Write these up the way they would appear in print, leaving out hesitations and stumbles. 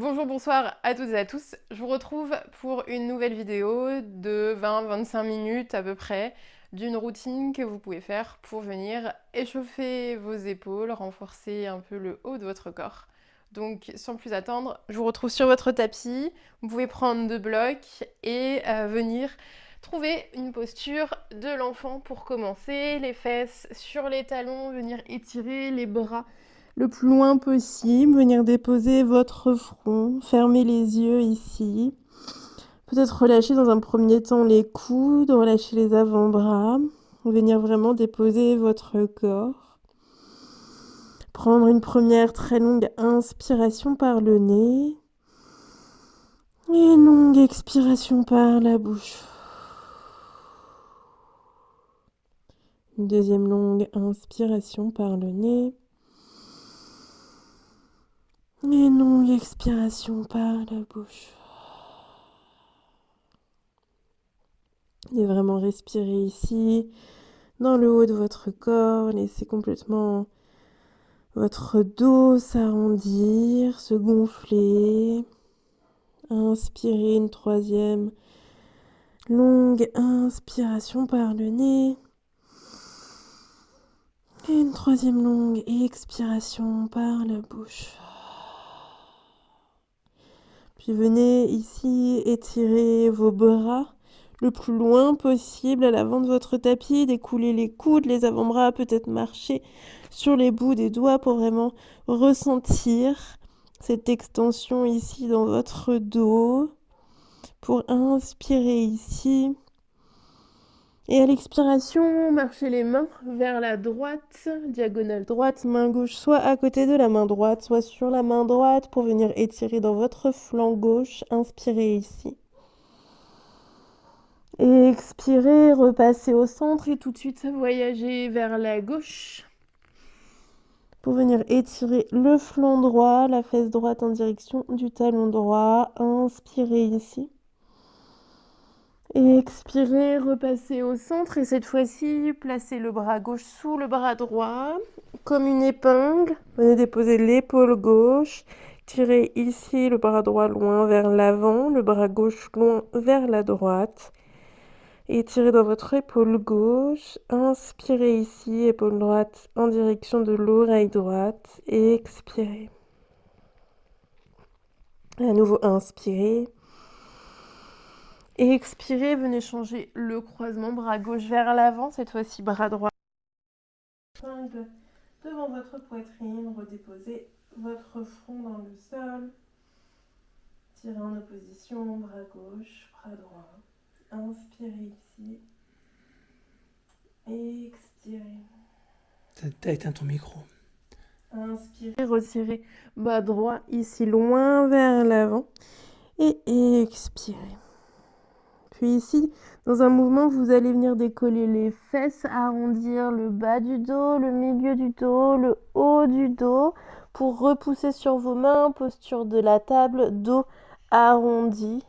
Bonjour, bonsoir à toutes et à tous. Je vous retrouve pour une nouvelle vidéo de 20-25 minutes à peu près d'une routine que vous pouvez faire pour venir échauffer vos épaules, renforcer un peu le haut de votre corps. Donc sans plus attendre, je vous retrouve sur votre tapis. Vous pouvez prendre 2 blocs et venir trouver une posture de l'enfant pour commencer. Les fesses sur les talons, venir étirer les bras le plus loin possible, venir déposer votre front, fermer les yeux ici. Peut-être relâcher dans un premier temps les coudes, relâcher les avant-bras, venir vraiment déposer votre corps. Prendre une première très longue inspiration par le nez et une longue expiration par la bouche. Une deuxième longue inspiration par le nez. Et une longue expiration par la bouche. Et vraiment respirer ici, dans le haut de votre corps. Laissez complètement votre dos s'arrondir, se gonfler. Inspirez une troisième longue inspiration par le nez. Et une troisième longue expiration par la bouche. Puis venez ici étirer vos bras le plus loin possible à l'avant de votre tapis, découler les coudes, les avant-bras, peut-être marcher sur les bouts des doigts pour vraiment ressentir cette extension ici dans votre dos. Pour inspirer ici. Et à l'expiration, marchez les mains vers la droite, diagonale droite, main gauche, soit à côté de la main droite, soit sur la main droite pour venir étirer dans votre flanc gauche. Inspirez ici. Et expirez, repassez au centre et tout de suite voyager vers la gauche pour venir étirer le flanc droit, la fesse droite en direction du talon droit. Inspirez ici. Et expirez, repassez au centre et cette fois-ci, placez le bras gauche sous le bras droit, comme une épingle. Venez déposer l'épaule gauche. Tirez ici le bras droit loin vers l'avant, le bras gauche loin vers la droite. Et tirez dans votre épaule gauche. Inspirez ici, épaule droite en direction de l'oreille droite. Et expirez. À nouveau, inspirez. Et expirez, venez changer le croisement, bras gauche vers l'avant, cette fois-ci bras droit. Devant votre poitrine, redéposez votre front dans le sol. Tirez en opposition, bras gauche, bras droit. Inspirez ici. Expirez. T'as éteint ton micro. Inspirez, retirez bas droit ici loin vers l'avant. Et expirez. Puis ici, dans un mouvement, vous allez venir décoller les fesses, arrondir le bas du dos, le milieu du dos, le haut du dos, pour repousser sur vos mains, posture de la table, dos arrondi.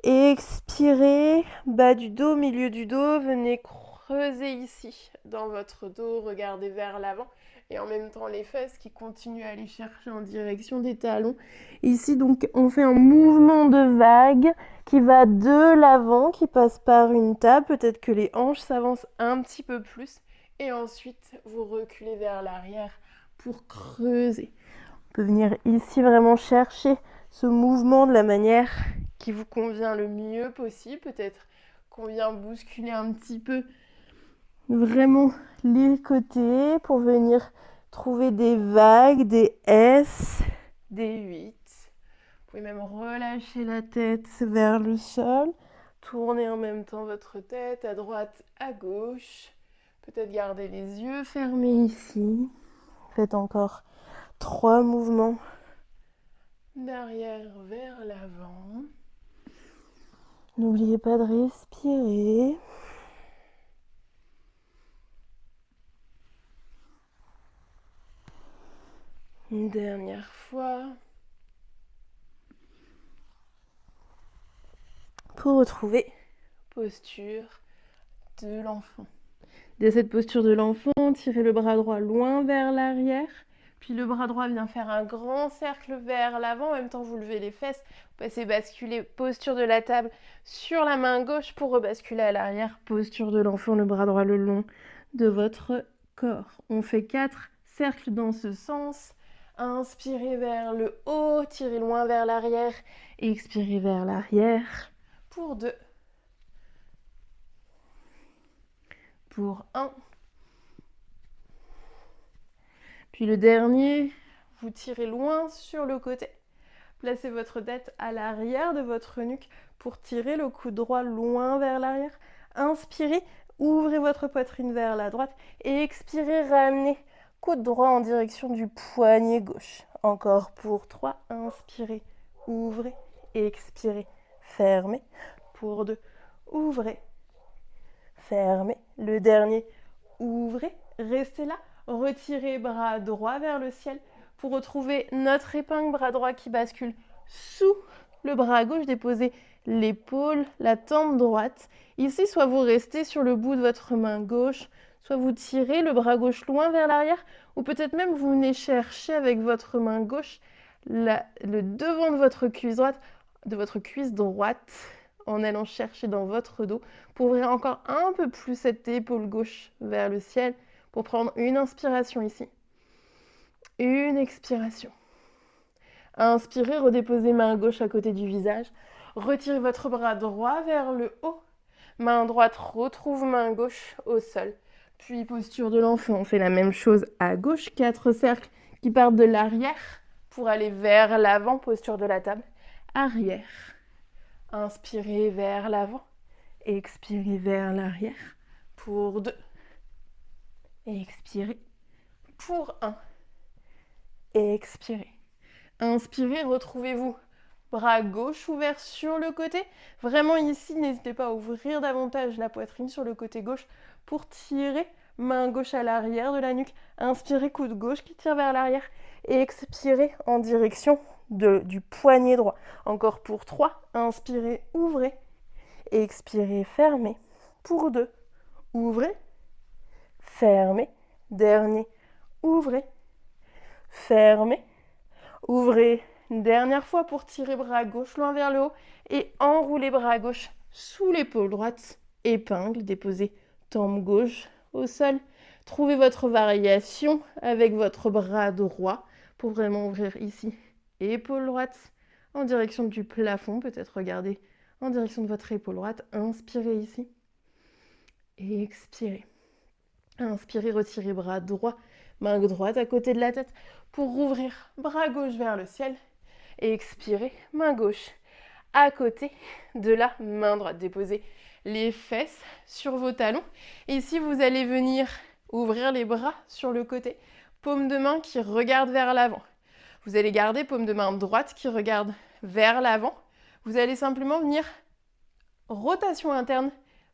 Expirez, bas du dos, milieu du dos, venez creuser ici dans votre dos, regardez vers l'avant. Et en même temps les fesses qui continuent à aller chercher en direction des talons. Ici donc on fait un mouvement de vague qui va de l'avant, qui passe par une table, peut-être que les hanches s'avancent un petit peu plus, et ensuite vous reculez vers l'arrière pour creuser. On peut venir ici vraiment chercher ce mouvement de la manière qui vous convient le mieux possible, peut-être qu'on vient bousculer un petit peu vraiment les côtés pour venir trouver des vagues, des S, des 8. Vous pouvez même relâcher la tête vers le sol. Tournez en même temps votre tête à droite, à gauche. Peut-être garder les yeux fermés ici. Faites encore 3 mouvements d'arrière vers l'avant. N'oubliez pas de respirer. Une dernière fois. Pour retrouver posture de l'enfant. Dès cette posture de l'enfant, tirez le bras droit loin vers l'arrière, Puis le bras droit vient faire un grand cercle vers l'avant. En même temps, vous levez les fesses. Vous passez basculer, posture de la table sur la main gauche pour rebasculer à l'arrière. Posture de l'enfant, le bras droit le long de votre corps. On fait 4 cercles dans ce sens. Inspirez vers le haut, tirez loin vers l'arrière. Expirez vers l'arrière pour 2. Pour 1. Puis le dernier, vous tirez loin sur le côté. Placez votre tête à l'arrière de votre nuque pour tirer le coude droit loin vers l'arrière. Inspirez, ouvrez votre poitrine vers la droite et expirez, ramenez coude droit en direction du poignet gauche. Encore pour 3, inspirez, ouvrez, expirez, fermez. Pour 2, ouvrez, fermez. Le dernier, ouvrez, restez là. Retirez bras droit vers le ciel pour retrouver notre épingle, bras droit qui bascule sous le bras gauche. Déposez l'épaule, la tempe droite. Ici, soit vous restez sur le bout de votre main gauche, soit vous tirez le bras gauche loin vers l'arrière, ou peut-être même vous venez chercher avec votre main gauche le devant de votre cuisse droite, en allant chercher dans votre dos pour ouvrir encore un peu plus cette épaule gauche vers le ciel. Pour prendre une inspiration ici, une expiration. Inspirez, redéposez main gauche à côté du visage. Retirez votre bras droit vers le haut. Main droite retrouve main gauche au sol. Puis posture de l'enfant, on fait la même chose à gauche. 4 cercles qui partent de l'arrière pour aller vers l'avant. Posture de la table, arrière. Inspirez vers l'avant, expirez vers l'arrière pour 2. Expirez pour 1. Expirez. Inspirez, retrouvez-vous. Bras gauche ouvert sur le côté. Vraiment ici, n'hésitez pas à ouvrir davantage la poitrine sur le côté gauche pour tirer. Main gauche à l'arrière de la nuque. Inspirez, coude gauche qui tire vers l'arrière. Et expirez en direction du poignet droit. Encore pour 3. Inspirez, ouvrez. Expirez, fermez. Pour 2. Ouvrez. Fermez. Dernier. Ouvrez. Fermez. Ouvrez. Une dernière fois pour tirer bras gauche loin vers le haut et enroulez bras gauche sous l'épaule droite. Épingle. Déposez tempe gauche au sol. Trouvez votre variation avec votre bras droit pour vraiment ouvrir ici. Épaule droite en direction du plafond. Peut-être regardez en direction de votre épaule droite. Inspirez ici. Et expirez. Inspirez, retirez bras droit, main droite à côté de la tête pour rouvrir bras gauche vers le ciel. Et expirez, main gauche à côté de la main droite. Déposez les fesses sur vos talons. Et ici, vous allez venir ouvrir les bras sur le côté. Paume de main qui regarde vers l'avant. Vous allez garder paume de main droite qui regarde vers l'avant. Vous allez simplement venir rotation interne.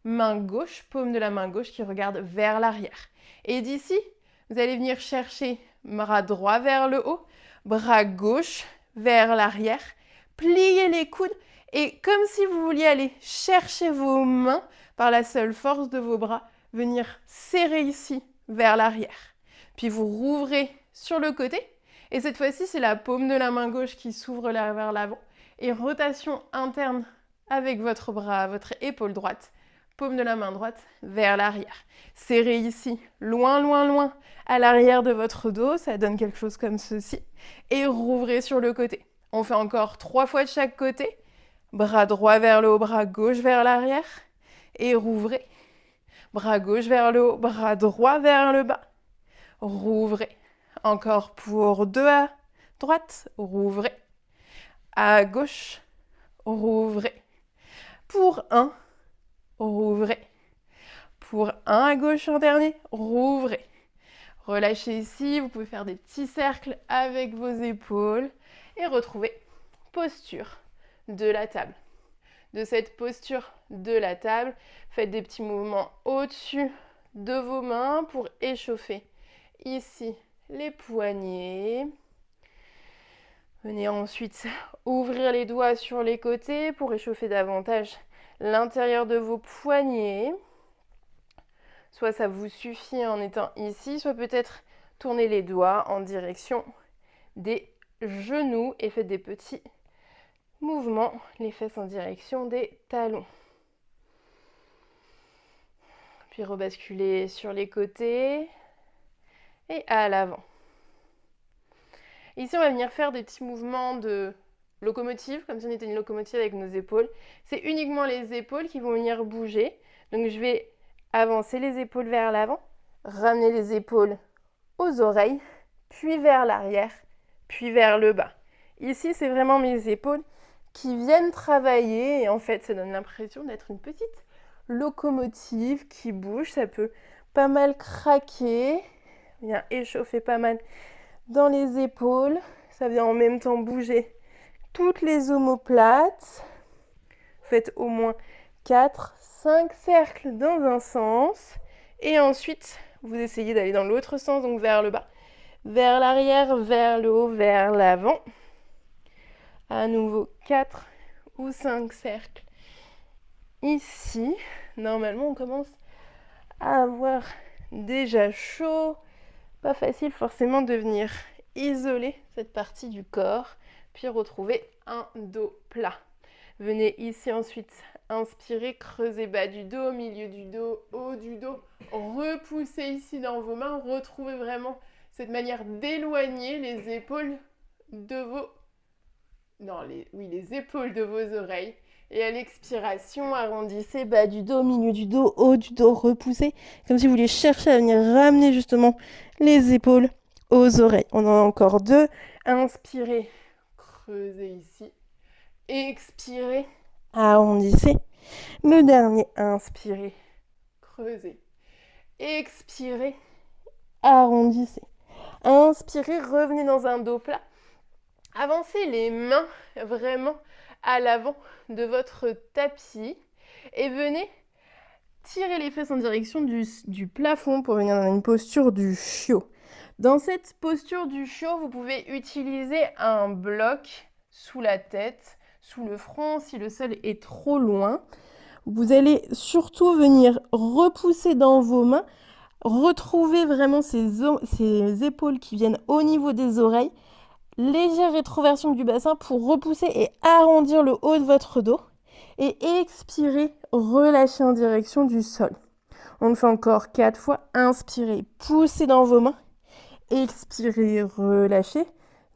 Main gauche, paume de la main gauche qui regarde vers l'arrière. Et d'ici, vous allez venir chercher bras droit vers le haut, bras gauche vers l'arrière, pliez les coudes et comme si vous vouliez aller chercher vos mains par la seule force de vos bras, venir serrer ici vers l'arrière. Puis vous rouvrez sur le côté et cette fois-ci, c'est la paume de la main gauche qui s'ouvre vers l'avant et rotation interne avec votre bras, votre épaule droite. Paume de la main droite vers l'arrière. Serrez ici, loin, loin, loin, à l'arrière de votre dos. Ça donne quelque chose comme ceci. Et rouvrez sur le côté. On fait encore 3 fois de chaque côté. Bras droit vers le haut, bras gauche vers l'arrière. Et rouvrez. Bras gauche vers le haut, bras droit vers le bas. Rouvrez. Encore pour 2 à droite. Rouvrez. À gauche. Rouvrez. Pour 1. Rouvrez. Pour 1 à gauche en dernier, rouvrez. Relâchez ici, vous pouvez faire des petits cercles avec vos épaules et retrouver posture de la table. De cette posture de la table, faites des petits mouvements au-dessus de vos mains pour échauffer ici les poignets. Venez ensuite ouvrir les doigts sur les côtés pour échauffer davantage l'intérieur de vos poignets. Soit ça vous suffit en étant ici, soit peut-être tournez les doigts en direction des genoux et faites des petits mouvements, les fesses en direction des talons. Puis rebasculez sur les côtés et à l'avant. Ici, on va venir faire des petits mouvements de locomotive, comme si on était une locomotive avec nos épaules. C'est uniquement les épaules qui vont venir bouger. Donc, je vais avancer les épaules vers l'avant, ramener les épaules aux oreilles, puis vers l'arrière, puis vers le bas. Ici, c'est vraiment mes épaules qui viennent travailler et en fait, ça donne l'impression d'être une petite locomotive qui bouge. Ça peut pas mal craquer, vient échauffer pas mal dans les épaules. Ça vient en même temps bouger toutes les omoplates. Faites au moins 4-5 cercles dans un sens. Et ensuite, vous essayez d'aller dans l'autre sens, donc vers le bas, vers l'arrière, vers le haut, vers l'avant. À nouveau, 4 ou 5 cercles. Ici, normalement, on commence à avoir déjà chaud. Pas facile forcément de venir isoler cette partie du corps, puis retrouver un dos plat. Venez ici ensuite inspirer, creuser bas du dos, milieu du dos, haut du dos. Repoussez ici dans vos mains, retrouvez vraiment cette manière d'éloigner les épaules de vos... les épaules de vos oreilles. Et à l'expiration, arrondissez bas du dos, milieu du dos, haut du dos, repoussez. Comme si vous vouliez chercher à venir ramener justement les épaules aux oreilles. On en a encore 2. Inspirez, creusez ici. Expirez, arrondissez. Le dernier, inspirez, creusez. Expirez, arrondissez. Inspirez, revenez dans un dos plat. Avancez les mains vraiment à l'avant de votre tapis et venez tirer les fesses en direction du plafond pour venir dans une posture du chiot. Dans cette posture du chiot, vous pouvez utiliser un bloc sous la tête, sous le front si le sol est trop loin. Vous allez surtout venir repousser dans vos mains, retrouver vraiment ces épaules qui viennent au niveau des oreilles. Légère rétroversion du bassin pour repousser et arrondir le haut de votre dos. Et expirez, relâchez en direction du sol. On le fait encore 4 fois. Inspirez, poussez dans vos mains. Expirez, relâchez.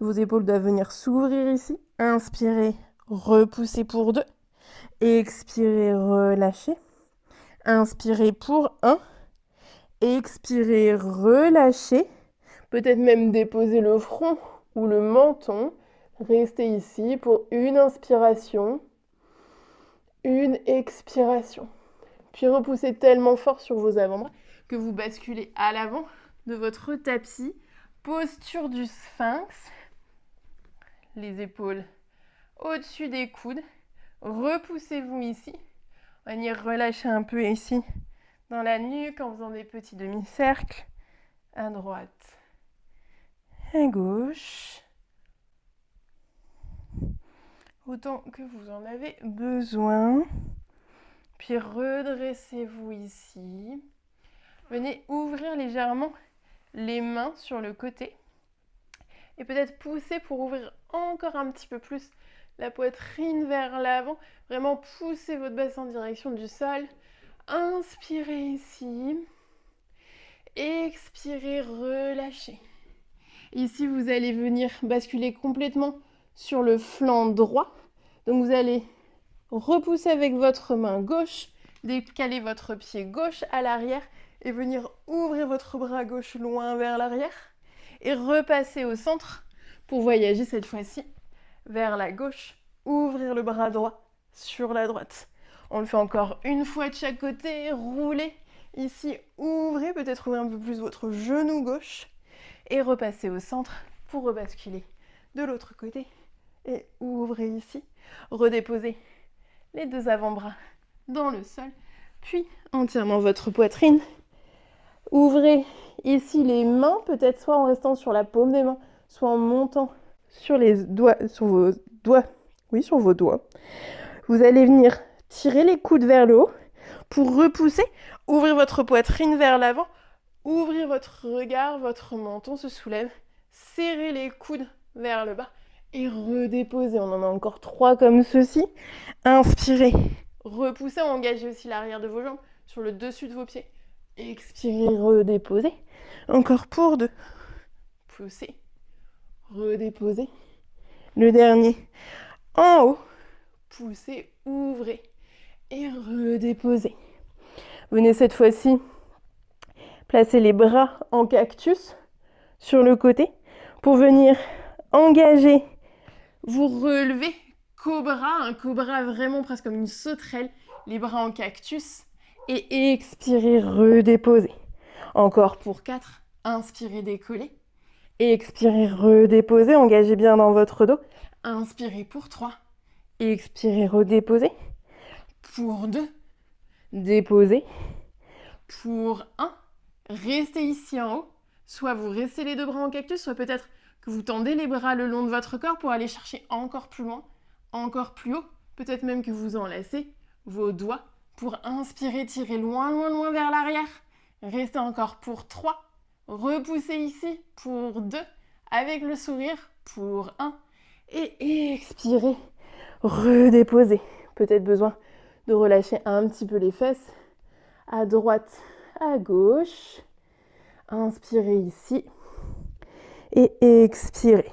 Vos épaules doivent venir s'ouvrir ici. Inspirez, repoussez pour 2. Expirez, relâchez. Inspirez pour 1. Expirez, relâchez. Peut-être même déposer le front ou le menton. Restez ici pour une inspiration, une expiration. Puis repoussez tellement fort sur vos avant-bras que vous basculez à l'avant de votre tapis. Posture du sphinx. Les épaules au-dessus des coudes. Repoussez-vous ici. On va venir relâcher un peu ici dans la nuque en faisant des petits demi-cercles. À droite. À gauche, autant que vous en avez besoin. Puis redressez-vous ici. Venez ouvrir légèrement les mains sur le côté. Et peut-être pousser pour ouvrir encore un petit peu plus la poitrine vers l'avant. Vraiment poussez votre bassin en direction du sol. Inspirez ici. Expirez, relâchez. Ici, vous allez venir basculer complètement sur le flanc droit. Donc, vous allez repousser avec votre main gauche, décaler votre pied gauche à l'arrière et venir ouvrir votre bras gauche loin vers l'arrière et repasser au centre pour voyager cette fois-ci vers la gauche, ouvrir le bras droit sur la droite. On le fait encore une fois de chaque côté, roulez. Ici, ouvrez, peut-être ouvrir un peu plus votre genou gauche et repassez au centre pour rebasculer de l'autre côté et ouvrez ici. Redéposez les 2 avant-bras dans le sol, puis entièrement votre poitrine. Ouvrez ici les mains, peut-être soit en restant sur la paume des mains, soit en montant sur vos doigts. Vous allez venir tirer les coudes vers le haut pour repousser, ouvrir votre poitrine vers l'avant, Ouvrir votre regard, votre menton se soulève. Serrez les coudes vers le bas et redéposez. On en a encore 3 comme ceci. Inspirez. Repoussez, engagez aussi l'arrière de vos jambes sur le dessus de vos pieds. Expirez, redéposez. Encore pour 2. Poussez. Redéposez. Le dernier. En haut. Poussez, ouvrez. Et redéposez. Venez cette fois-ci placer les bras en cactus sur le côté pour venir engager, vous relever, cobra, un cobra vraiment presque comme une sauterelle, les bras en cactus et expirez, redéposez. Encore pour 4, inspirez, décollez, expirez, redéposez, engagez bien dans votre dos, inspirez pour 3, expirez, redéposez, pour 2, déposez, pour 1, restez ici en haut, soit vous restez les 2 bras en cactus, soit peut-être que vous tendez les bras le long de votre corps pour aller chercher encore plus loin, encore plus haut, peut-être même que vous enlacez vos doigts pour inspirer, tirer loin, loin, loin vers l'arrière. Restez encore pour 3, repoussez ici pour 2, avec le sourire pour 1, et expirez, redéposez. Peut-être besoin de relâcher un petit peu les fesses, à droite, à gauche. Inspirez ici et expirez.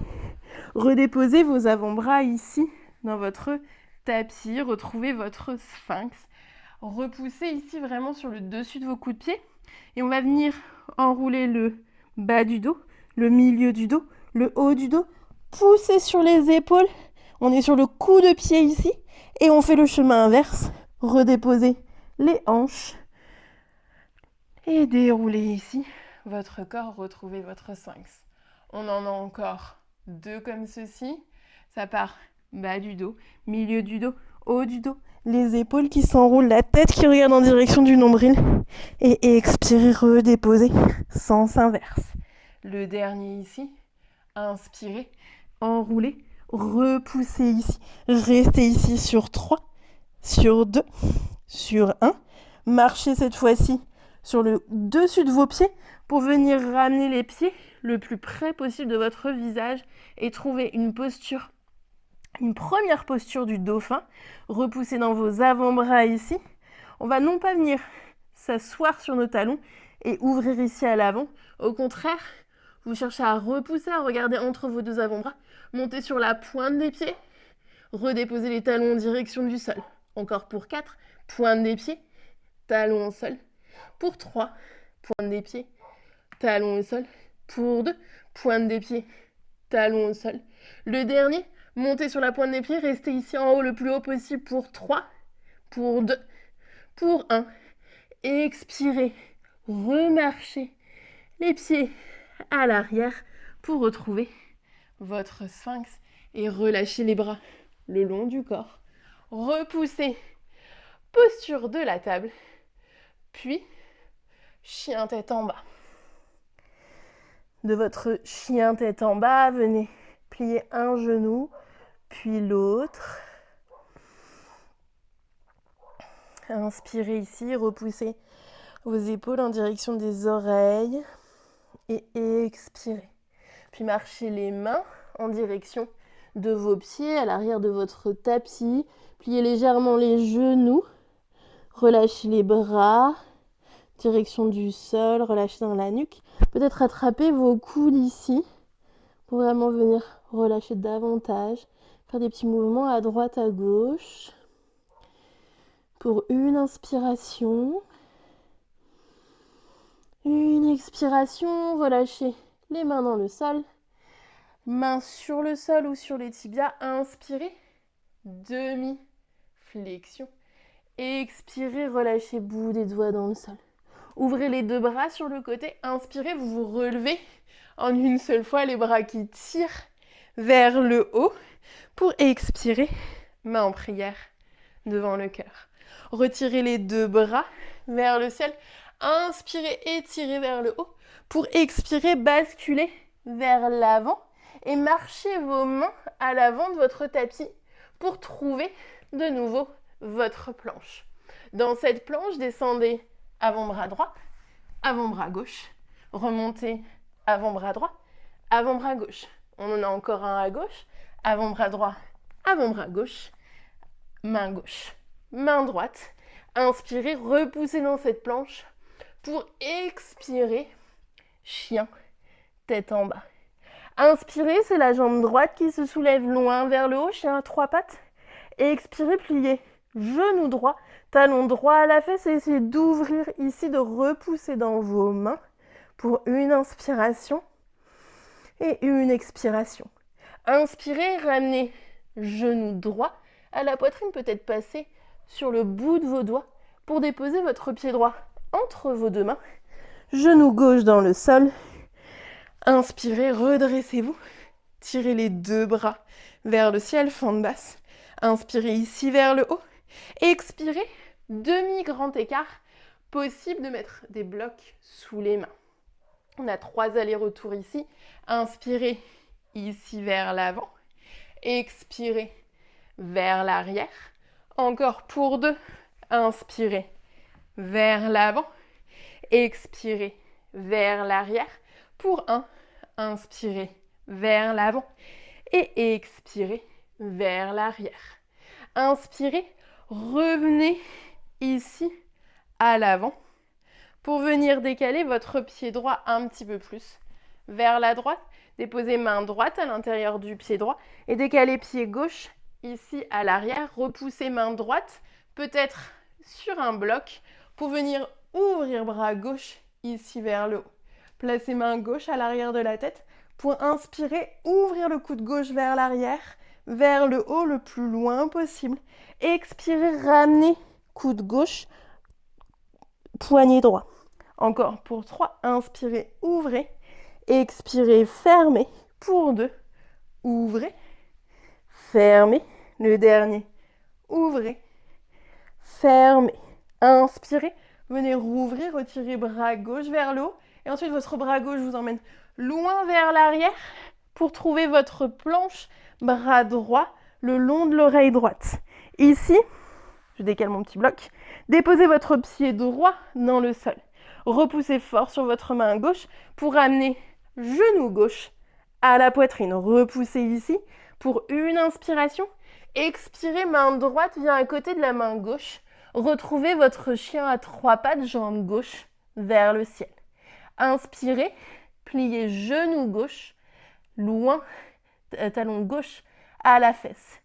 Redéposez vos avant-bras ici dans votre tapis. Retrouvez votre sphinx. Repoussez ici vraiment sur le dessus de vos coups de pied. Et on va venir enrouler le bas du dos, le milieu du dos, le haut du dos. Poussez sur les épaules. On est sur le coup de pied ici. Et on fait le chemin inverse. Redéposez les hanches. Et déroulez ici votre corps, retrouvez votre sphinx. On en a encore 2 comme ceci. Ça part bas du dos, milieu du dos, haut du dos, les épaules qui s'enroulent, la tête qui regarde en direction du nombril. Et expirez, redéposez, sens inverse. Le dernier ici, inspirez, enroulez, repoussez ici. Restez ici sur 3, sur 2, sur 1. Marchez cette fois-ci sur le dessus de vos pieds pour venir ramener les pieds le plus près possible de votre visage et trouver une posture, une première posture du dauphin. Repoussez dans vos avant-bras ici. On va non pas venir s'asseoir sur nos talons et ouvrir ici à l'avant. Au contraire, vous cherchez à repousser, à regarder entre vos 2 avant-bras. Montez sur la pointe des pieds. Redéposez les talons en direction du sol. Encore pour 4, pointe des pieds, talons au sol. Pour 3, pointe des pieds, talons au sol. Pour 2, pointe des pieds, talons au sol. Le dernier, montez sur la pointe des pieds, restez ici en haut le plus haut possible pour 3, pour 2, pour 1. Expirez, remarchez les pieds à l'arrière pour retrouver votre sphinx et relâchez les bras le long du corps. Repoussez, posture de la table, puis chien tête en bas. De votre chien tête en bas, venez plier un genou, puis l'autre. Inspirez ici, repoussez vos épaules en direction des oreilles et expirez. Puis marchez les mains en direction de vos pieds à l'arrière de votre tapis. Pliez légèrement les genoux, relâchez les bras, direction du sol, relâchez dans la nuque. Peut-être attrapez vos coudes ici pour vraiment venir relâcher davantage. Faire des petits mouvements à droite, à gauche. Pour une inspiration. Une expiration, relâchez les mains dans le sol. Mains sur le sol ou sur les tibias. Inspirez, demi-flexion. Expirez, relâchez bout des doigts dans le sol. Ouvrez les 2 bras sur le côté. Inspirez, vous vous relevez en une seule fois, les bras qui tirent vers le haut. Pour expirer, main en prière devant le cœur. Retirez les 2 bras vers le ciel. Inspirez, étirez vers le haut. Pour expirer, basculez vers l'avant et marchez vos mains à l'avant de votre tapis pour trouver de nouveau votre planche. Dans cette planche, descendez avant-bras droit, avant-bras gauche, Remontez, avant-bras droit, avant-bras gauche. On en a encore un à gauche, avant-bras droit, avant-bras gauche, main droite. Inspirez, repoussez dans cette planche pour expirer, chien, tête en bas. Inspirez, c'est la jambe droite qui se soulève loin vers le haut, chien à 3 pattes. Expirez, pliez, genou droit, talon droit à la fesse et essayez d'ouvrir ici, de repousser dans vos mains pour une inspiration et une expiration. Inspirez, ramenez genou droit à la poitrine, peut-être passer sur le bout de vos doigts pour déposer votre pied droit entre vos deux mains. Genou gauche dans le sol. Inspirez, redressez-vous. Tirez les deux bras vers le ciel, fente basse. Inspirez ici vers le haut. Expirez, demi-grand écart. Possible de mettre des blocs sous les mains. On a 3 allers-retours ici. Inspirez ici vers l'avant. Expirez vers l'arrière. Encore pour 2. Inspirez vers l'avant. Expirez vers l'arrière. Pour 1, inspirez vers l'avant et expirez vers l'arrière. Inspirez, revenez ici à l'avant pour venir décaler votre pied droit un petit peu plus vers la droite. Déposez main droite à l'intérieur du pied droit et décalez pied gauche ici à l'arrière. Repoussez main droite, peut-être sur un bloc pour venir ouvrir bras gauche ici vers le haut. Placez main gauche à l'arrière de la tête pour inspirer, ouvrir le coude gauche vers l'arrière, vers le haut le plus loin possible. Expirez, ramenez coude gauche, poignet droit. Encore pour 3, inspirez, ouvrez. Expirez, fermez. Pour 2, ouvrez, fermez. Le dernier, ouvrez, fermez. Inspirez, venez rouvrir, retirez bras gauche vers le haut. Et ensuite, votre bras gauche vous emmène loin vers l'arrière pour trouver votre planche, bras droit, le long de l'oreille droite. Ici, je décale mon petit bloc. Déposez votre pied droit dans le sol. Repoussez fort sur votre main gauche pour amener genou gauche à la poitrine. Repoussez ici pour une inspiration. Expirez, main droite vient à côté de la main gauche. Retrouvez votre chien à 3 pattes, jambe gauche vers le ciel. Inspirez, pliez genou gauche, loin, talon gauche à la fesse.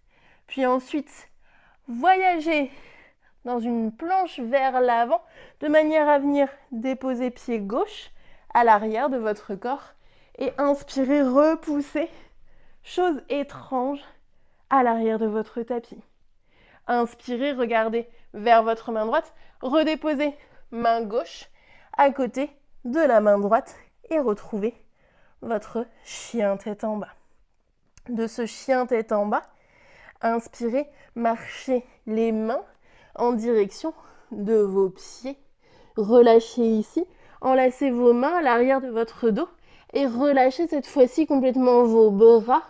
Puis ensuite, voyagez dans une planche vers l'avant de manière à venir déposer pied gauche à l'arrière de votre corps et inspirez, repoussez, chose étrange à l'arrière de votre tapis. Inspirez, regardez vers votre main droite, redéposez main gauche à côté de la main droite et retrouvez votre chien tête en bas. De ce chien tête en bas, inspirez, marchez les mains en direction de vos pieds. Relâchez ici, enlacez vos mains à l'arrière de votre dos et relâchez cette fois-ci complètement vos bras,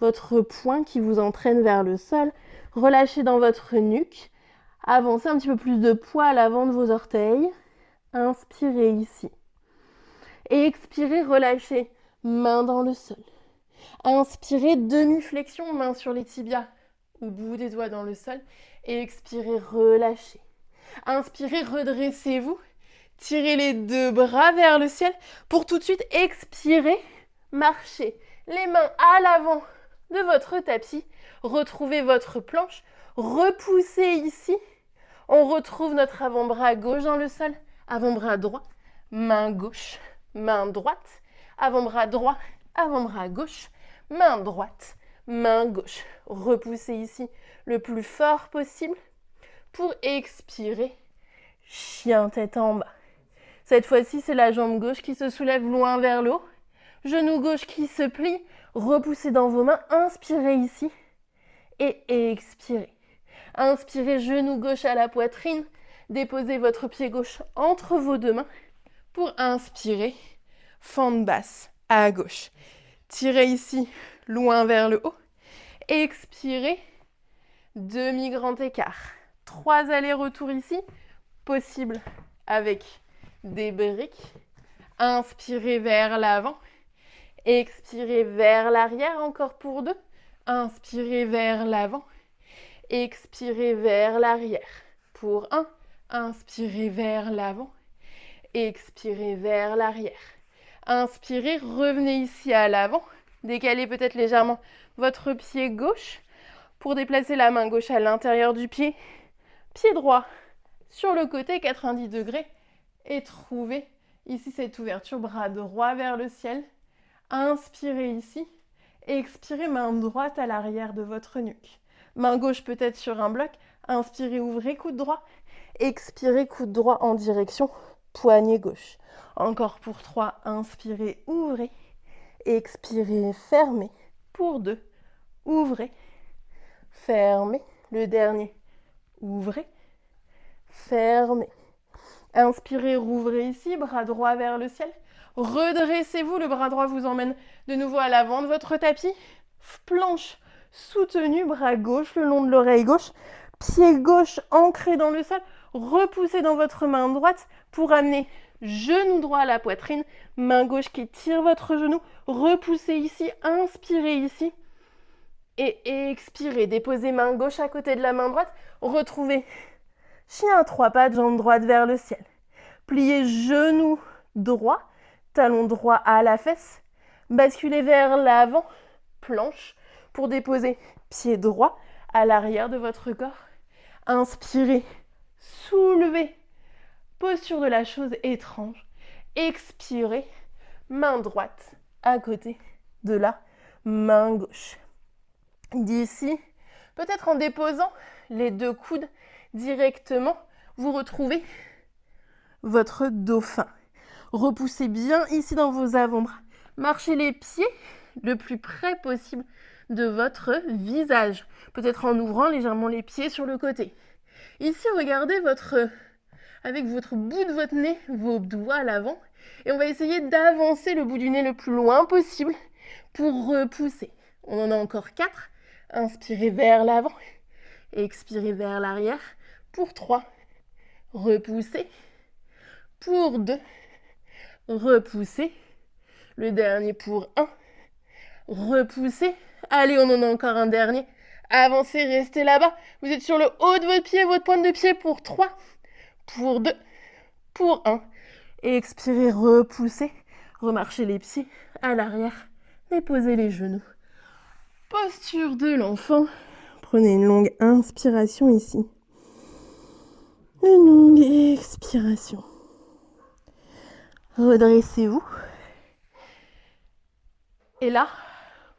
votre poing qui vous entraîne vers le sol. Relâchez dans votre nuque, avancez un petit peu plus de poids à l'avant de vos orteils. Inspirez ici. Et expirez, relâchez, main dans le sol. Inspirez, demi-flexion, main sur les tibias, au bout des doigts dans le sol. Et expirez, relâchez. Inspirez, redressez-vous. Tirez les 2 bras vers le ciel pour tout de suite expirer, marcher les mains à l'avant de votre tapis. Retrouvez votre planche, repoussez ici. On retrouve notre avant-bras gauche dans le sol, avant-bras droit, main gauche, main droite, avant-bras droit, avant-bras gauche, main droite, main gauche. Repoussez ici le plus fort possible pour expirer, chien tête en bas. Cette fois-ci, c'est la jambe gauche qui se soulève loin vers le haut, genou gauche qui se plie, repoussez dans vos mains, inspirez ici et expirez. Inspirez, genou gauche à la poitrine, déposez votre pied gauche entre vos 2 mains pour inspirer, fente basse à gauche. Tirez ici, loin vers le haut. Expirez, demi-grand écart. 3 allers-retours ici, possible avec des briques. Inspirez vers l'avant. Expirez vers l'arrière, encore pour 2. Inspirez vers l'avant. Expirez vers l'arrière. Pour 1. Inspirez vers l'avant. Expirez vers l'arrière. Inspirez, revenez ici à l'avant. Décalez peut-être légèrement votre pied gauche pour déplacer la main gauche à l'intérieur du pied. Pied droit sur le côté, 90 degrés. Et trouvez ici cette ouverture, bras droit vers le ciel. Inspirez ici. Expirez, main droite à l'arrière de votre nuque. Main gauche peut-être sur un bloc. Inspirez, ouvrez, coude droit. Expirez, coude droit en direction poignet gauche. Encore pour 3, inspirez, ouvrez. Expirez, fermez. Pour 2, ouvrez. Fermez. Le dernier, ouvrez. Fermez. Inspirez, rouvrez ici, bras droit vers le ciel. Redressez-vous, le bras droit vous emmène de nouveau à l'avant de votre tapis. Planche soutenue, bras gauche le long de l'oreille gauche. Pied gauche ancré dans le sol. Repoussez dans votre main droite pour amener genou droit à la poitrine. Main gauche qui tire votre genou. Repoussez ici, inspirez ici. Et expirez. Déposez main gauche à côté de la main droite. Retrouvez chien à 3 pattes, jambe droite vers le ciel. Pliez genou droit, talon droit à la fesse. Basculez vers l'avant, planche, pour déposer pied droit à l'arrière de votre corps. Inspirez, soulevez, posture de la chose étrange. Expirez, main droite à côté de la main gauche. D'ici, peut-être en déposant les 2 coudes directement, vous retrouvez votre dauphin. Repoussez bien ici dans vos avant-bras. Marchez les pieds le plus près possible de votre visage. Peut-être en ouvrant légèrement les pieds sur le côté. Ici, regardez avec votre bout de votre nez, vos doigts à l'avant. Et on va essayer d'avancer le bout du nez le plus loin possible pour repousser. On en a encore 4. Inspirez vers l'avant. Expirez vers l'arrière. Pour 3. Repoussez. Pour 2. Repoussez. Le dernier pour 1. Repoussez. Allez, on en a encore un dernier. Avancez, restez là-bas. Vous êtes sur le haut de votre pied, votre pointe de pied pour 3. Pour 2. Pour 1. Expirez, repoussez. Remarchez les pieds à l'arrière. Déposez les genoux. Posture de l'enfant. Prenez une longue inspiration ici. Une longue expiration. Redressez-vous. Et là,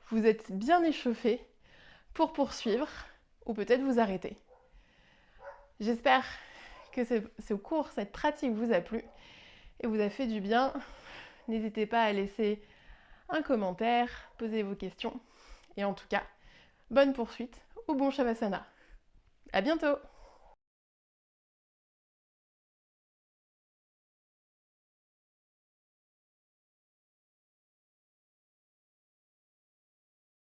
vous êtes bien échauffé pour poursuivre ou peut-être vous arrêter. J'espère que ce cours, cette pratique vous a plu et vous a fait du bien. N'hésitez pas à laisser un commentaire, poser vos questions. Et en tout cas, bonne poursuite ou bon Shavasana. À bientôt!